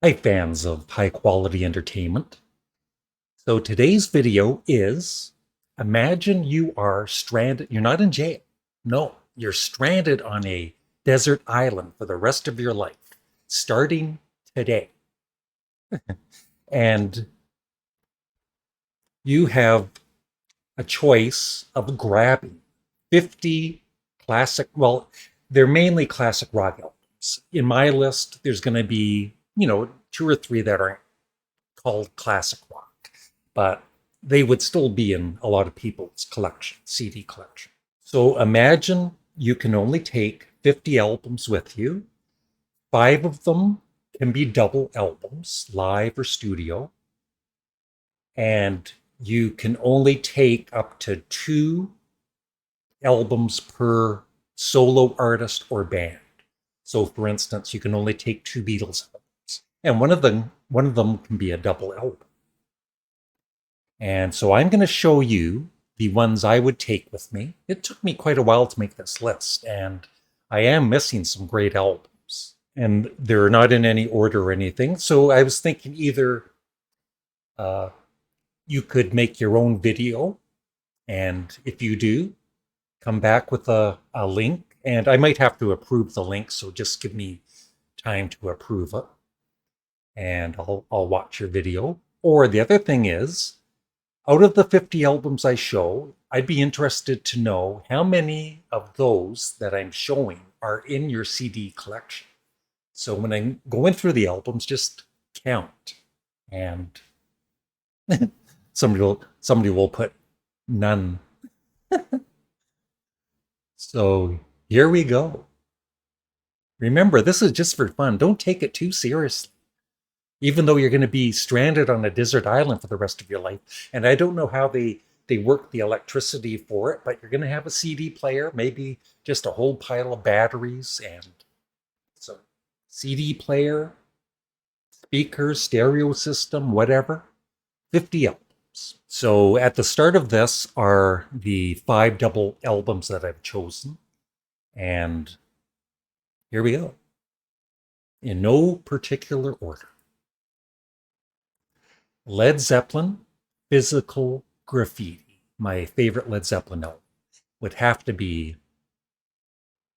Hi, fans of high quality entertainment. So today's video is imagine you are stranded. You're not in jail. No, you're stranded on a desert island for the rest of your life, starting today. And you have a choice of grabbing 50 classic, well, they're mainly classic rock albums. In my list, there's going to be, two or three that aren't called classic rock, but they would still be in a lot of people's collection, CD collection. So imagine you can only take 50 albums with you. Five of them can be double albums, live or studio, and you can only take up to two albums per solo artist or band. So for instance, you can only take two Beatles albums. And one of them can be a double album. And so I'm going to show you the ones I would take with me. It took me quite a while to make this list, and I am missing some great albums. And they're not in any order or anything. So I was thinking either uh, you could make your own video, and if you do, come back with a link. And I might have to approve the link, so just give me time to approve it, and I'll watch your video. Or the other thing is, out of the 50 albums I show, I'd be interested to know how many of those that I'm showing are in your CD collection. So when I'm going through the albums, just count. And somebody will put none. So here we go. Remember, this is just for fun. Don't take it too seriously. Even though you're going to be stranded on a desert island for the rest of your life. And I don't know how they work the electricity for it, but you're going to have a CD player, maybe just a whole pile of batteries, and so CD player, speakers, stereo system, whatever. 50 albums. So at the start of this are the five double albums that I've chosen, and here we go. In no particular order. Led Zeppelin, Physical Graffiti. My favorite Led Zeppelin album would have to be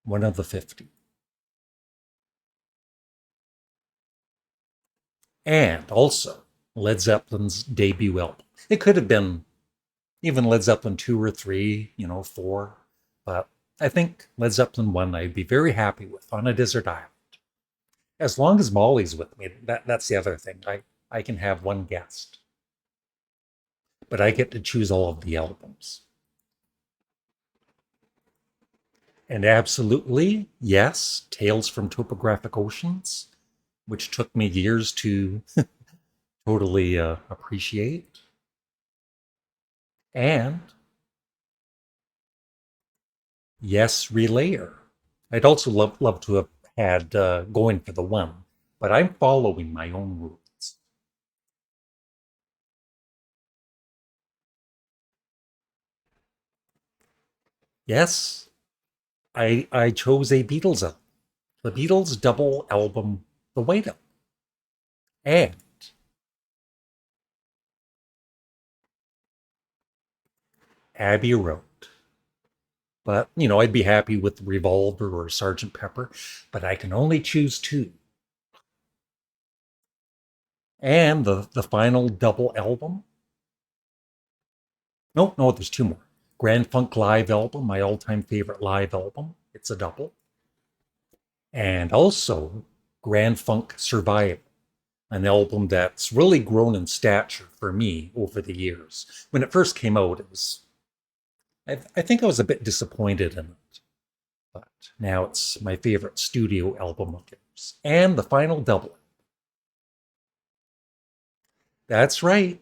one of the 50. And also Led Zeppelin's debut album. It could have been even Led Zeppelin 2 or 3, 4, but I think Led Zeppelin 1 I'd be very happy with on a desert island. As long as Molly's with me, that's the other thing. I can have one guest, but I get to choose all of the albums. And absolutely, yes, Tales from Topographic Oceans, which took me years to totally appreciate. And yes, Relayer. I'd also love to have had Going for the One, but I'm following my own rules. Yes, I chose a Beatles album, the Beatles double album, The White Album, and Abbey Road. But, I'd be happy with Revolver or Sergeant Pepper, but I can only choose two. And the final double album. No, there's two more. Grand Funk Live album, my all-time favorite live album. It's a double. And also Grand Funk Survival, an album that's really grown in stature for me over the years. When it first came out, I think I was a bit disappointed in it, but now it's my favorite studio album of theirs. And the final double. That's right.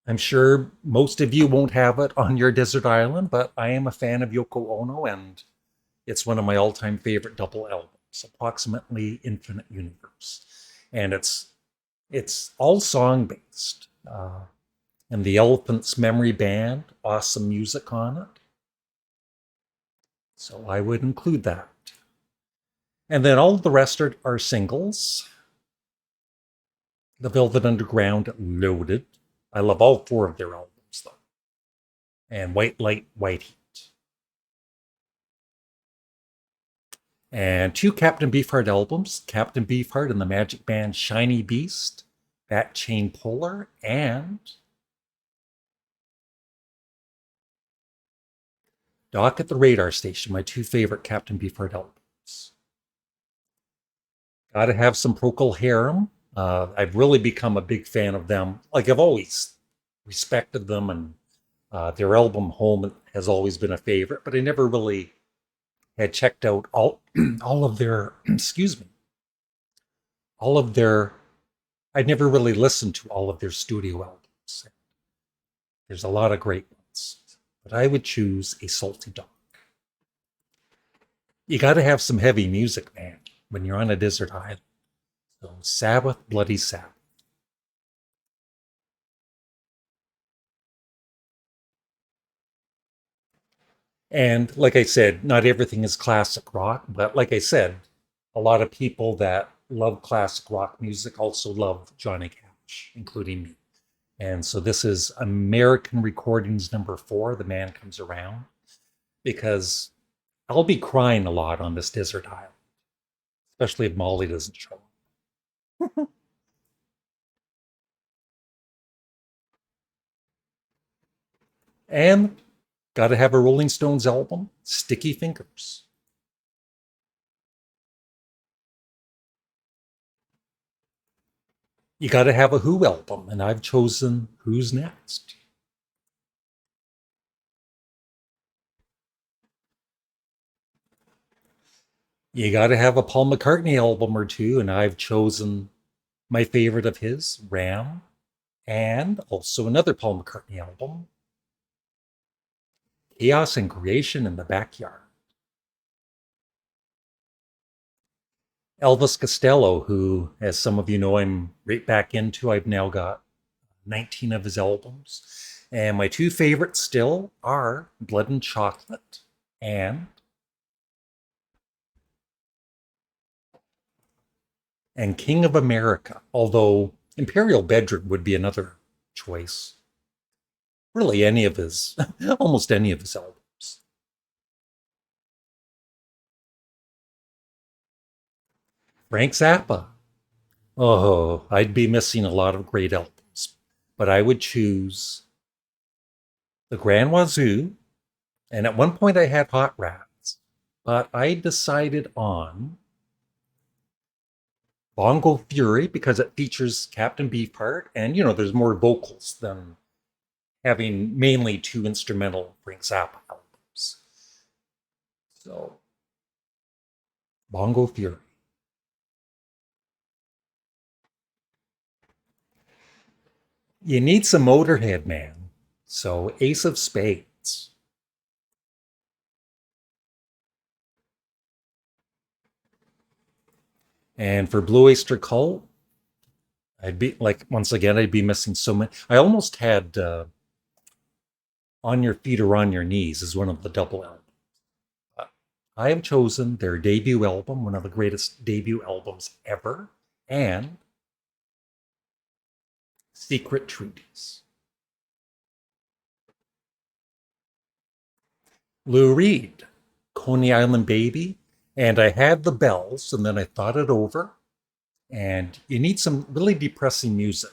I'm sure most of you won't have it on your desert island, but I am a fan of Yoko Ono, and it's one of my all-time favorite double albums, approximately Infinite Universe. And it's all song based. And the Elephant's Memory Band, awesome music on it. So I would include that. And then all of the rest are singles. The Velvet Underground, Loaded. I love all four of their albums, though. And White Light, White Heat. And two Captain Beefheart albums, Captain Beefheart and the Magic Band Shiny Beast, Bat Chain Polar, and Dock at the Radar Station, my two favorite Captain Beefheart albums. Gotta have some Procol Harum. I've really become a big fan of them. Like I've always respected them, and their album Home has always been a favorite, but I never really had checked out all of their excuse me, all of their I'd never really listened to all of their studio albums. There's a lot of great ones, but I would choose A Salty Dog. You got to have some heavy music, man, when you're on a desert island. So Sabbath, Bloody Sabbath. And like I said, not everything is classic rock, but like I said, a lot of people that love classic rock music also love Johnny Cash, including me. And so this is American Recordings number 4, The Man Comes Around, because I'll be crying a lot on this desert island, especially if Molly doesn't show up. And got to have a Rolling Stones album, Sticky Fingers. You got to have a Who album, and I've chosen Who's Next. You got to have a Paul McCartney album or two, and I've chosen my favorite of his, Ram, and also another Paul McCartney album, Chaos and Creation in the Backyard. Elvis Costello, who, as some of you know, I'm right back into. I've now got 19 of his albums. And my two favorites still are Blood and Chocolate and King of America, although Imperial Bedroom would be another choice. Really, any of his, almost any of his albums. Frank Zappa. Oh, I'd be missing a lot of great albums, but I would choose The Grand Wazoo, and at one point I had Hot Rats, but I decided on Bongo Fury because it features Captain Beefheart, and there's more vocals than having mainly two instrumental Frank Zappa albums. So, Bongo Fury. You need some Motorhead, man. So, Ace of Spades. And for Blue Oyster Cult, I'd be like, once again, I'd be missing so many. I almost had On Your Feet or On Your Knees as one of the double albums. I have chosen their debut album, one of the greatest debut albums ever, and Secret Treaties. Lou Reed, Coney Island Baby, and I had the bells, and then I thought it over, and you need some really depressing music.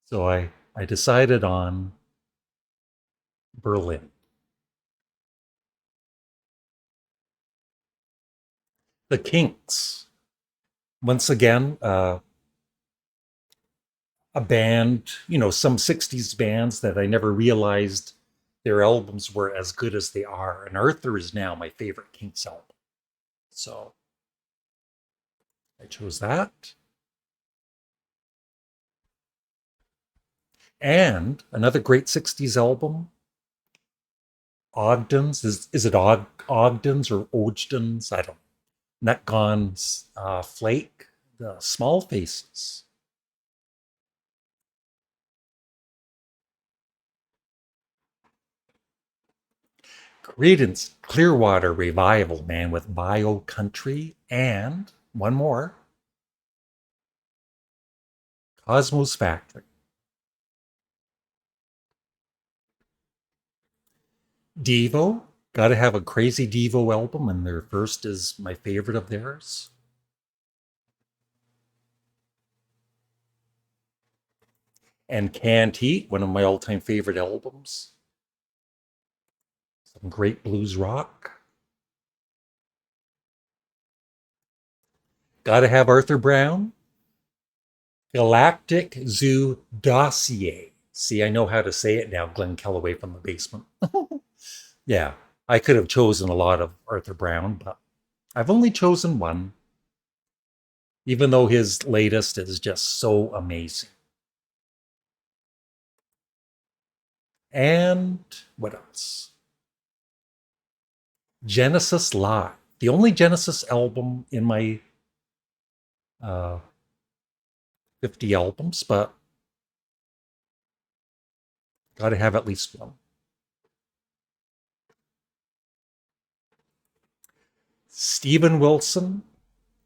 So I decided on Berlin. The Kinks. Once again, a band, some 60s bands that I never realized their albums were as good as they are. And Arthur is now my favorite Kinks album. So I chose that. And another great 60s album, Ogden's. Is it Ogden's or Ogden's? I don't know. Nutgon's Flake, the Small Faces. Creedence Clearwater Revival, man, with Bio Country, and one more, Cosmo's Factory. Devo. Got to have a crazy Devo album, and their first is my favorite of theirs. And Canned Heat, one of my all-time favorite albums. Some great blues rock. Got to have Arthur Brown. Galactic Zoo Dossier. See, I know how to say it now, Glenn Kellaway from the basement. Yeah, I could have chosen a lot of Arthur Brown, but I've only chosen one, even though his latest is just so amazing. And what else? Genesis Live, the only Genesis album in my uh, 50 albums, but got to have at least one. Steven Wilson,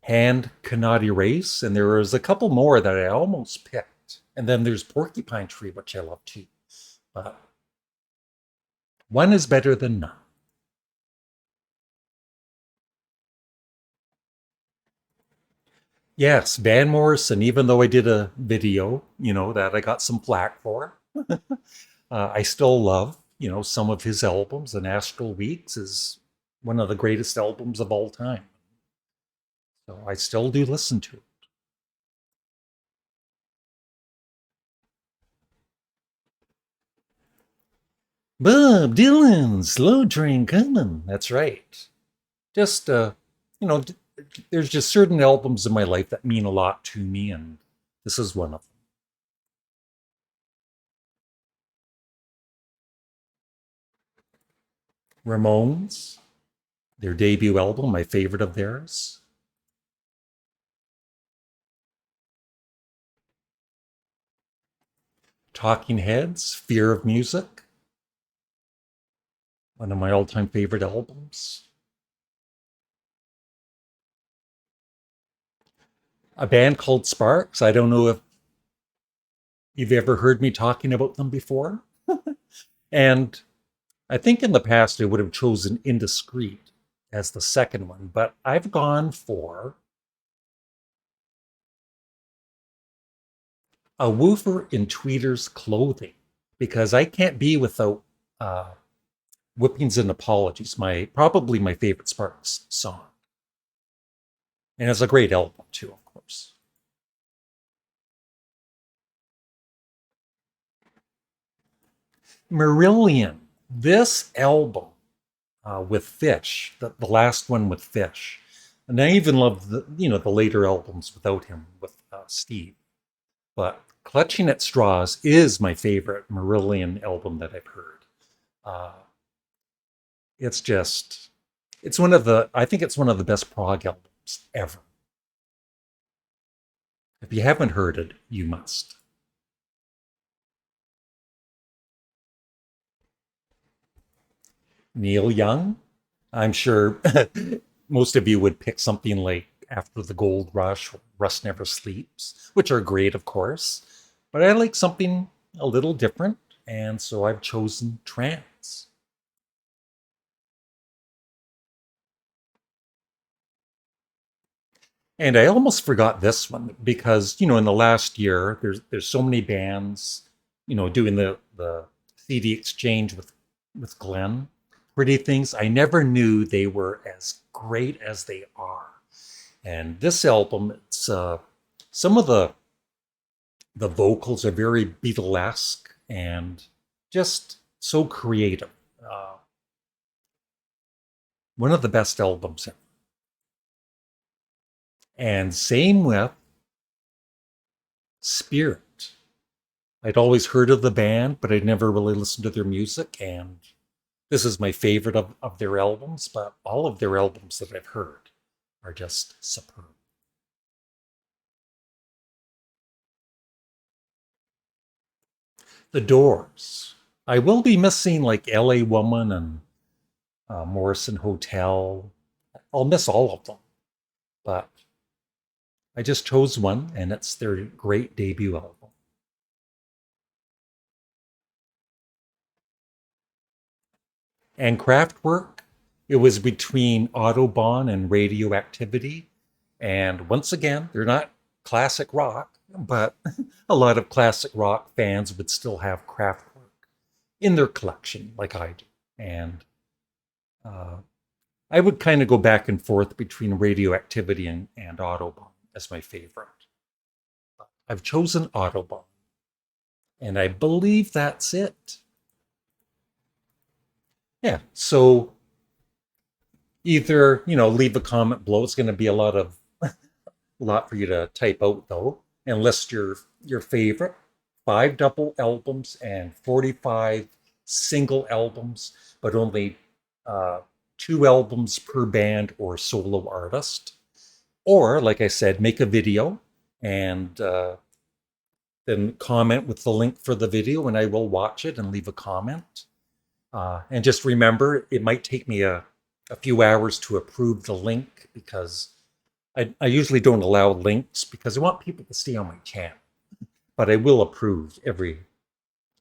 Hand Cannot Erase, and there was a couple more that I almost picked. And then there's Porcupine Tree, which I love too. But one is better than none. Yes, Van Morrison, even though I did a video, that I got some flack for, I still love, some of his albums, and Astral Weeks is one of the greatest albums of all time. So I still do listen to it. Bob Dylan, Slow Train Coming. That's right. Just, you know, there's just certain albums in my life that mean a lot to me, and this is one of them. Ramones, their debut album, my favorite of theirs. Talking Heads, Fear of Music, one of my all-time favorite albums. A band called Sparks. I don't know if you've ever heard me talking about them before. And I think in the past I would have chosen Indiscreet as the second one, but I've gone for a woofer in tweeter's clothing because I can't be without uh, whippings and apologies. Probably my favorite Sparks song, and it's a great album too, of course. Marillion, this album with Fish, the last one with Fish, and I even love the later albums without him with Steve. But Clutching at Straws is my favorite Marillion album that I've heard. Uh, it's just, I think it's one of the best prog albums ever. If you haven't heard it, you must. Neil Young, I'm sure most of you would pick something like After the Gold Rush or Rust Never Sleeps, which are great, of course. But I like something a little different, and so I've chosen Trance. And I almost forgot this one because, in the last year, there's so many bands, doing the CD exchange with Glenn. Pretty Things. I never knew they were as great as they are. And this album, it's some of the vocals are very Beatlesque and just so creative. Uh, One of the best albums ever. And same with Spirit. I'd always heard of the band, but I'd never really listened to their music. And this is my favorite of their albums, but all of their albums that I've heard are just superb. The Doors. I will be missing like LA Woman and Morrison Hotel. I'll miss all of them, but I just chose one, and it's their great debut album. And Kraftwerk, it was between Autobahn and Radioactivity. And once again, they're not classic rock, but a lot of classic rock fans would still have Kraftwerk in their collection, like I do. And uh, I would kind of go back and forth between Radioactivity and Autobahn as my favorite. I've chosen Autobahn, and I believe that's it. Yeah. So either, leave a comment below. It's going to be a lot for you to type out though, and list your favorite 5 double albums and 45 single albums, but only uh, 2 albums per band or solo artist. Or, like I said, make a video and then comment with the link for the video, and I will watch it and leave a comment. And just remember, it might take me a few hours to approve the link because I usually don't allow links because I want people to stay on my channel. But I will approve every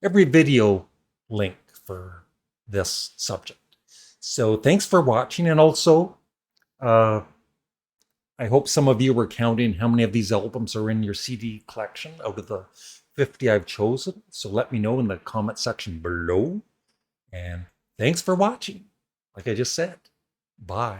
video link for this subject. So thanks for watching, and also uh, I hope some of you were counting how many of these albums are in your CD collection out of the 50 I've chosen. So let me know in the comment section below. And thanks for watching. Like I just said, bye.